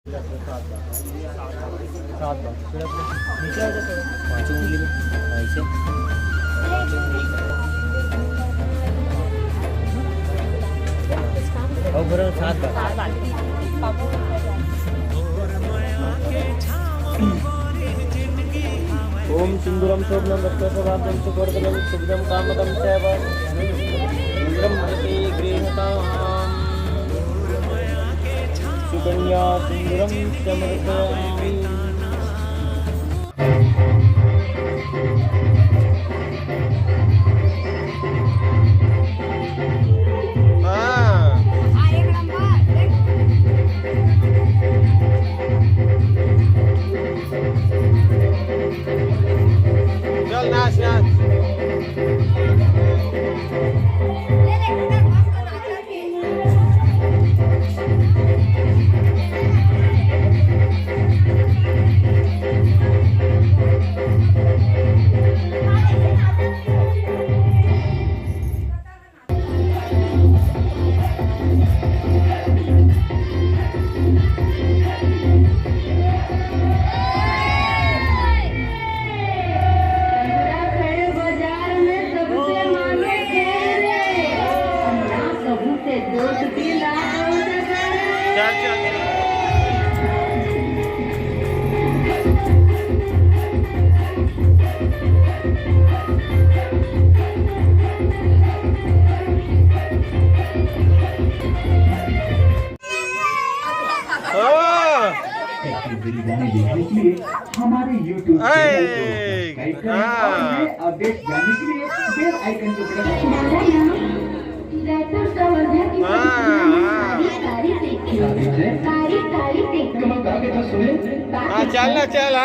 सात बार फिर अपने नीचे आ जाए थोड़ा, पाँचों उंगली में ऐसे और फिर सात बार। ओम सिंदूरम शोभनम रत्नसभाब्दम सुवर्धनम शुभदम कामदम चैव इंद्रम भजते गृहताम् सुकन्या सिंदूरम समर्पयामि। चल नाच नाच। देखने के लिए हमारे YouTube चैनल को सब्सक्राइब करें और नए अपडेट जानने के लिए बेल आइकन को प्रेस करें। चलना चल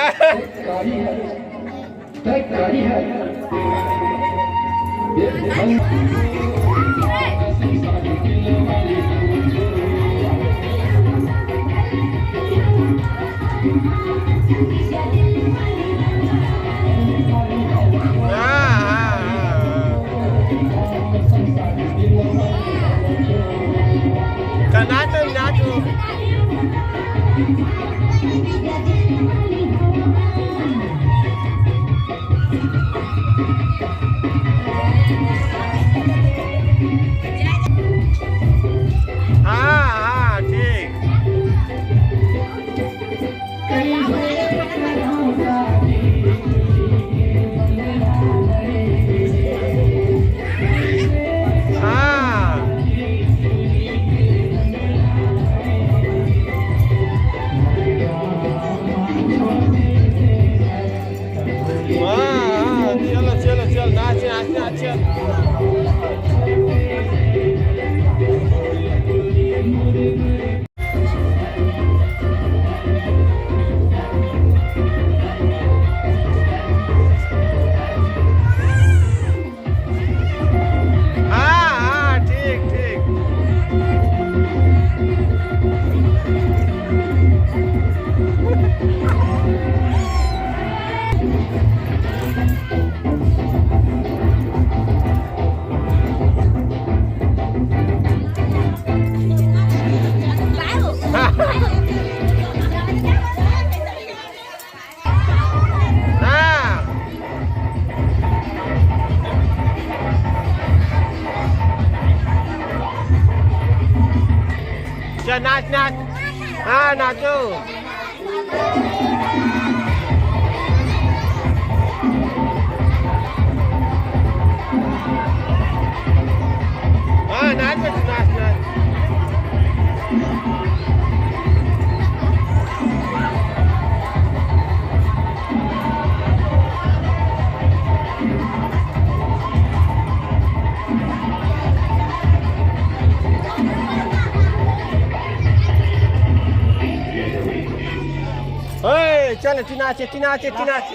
नाचो नाचो। हाँ हाँ ठीक। चलो चलो चल नाच नाच नाच। हाँ हाँ ठीक ठीक। चल नाच नाच। हाँ नाचो। हाँ नाच नाच नाच। चल टीना चे टीना चे टीना चे।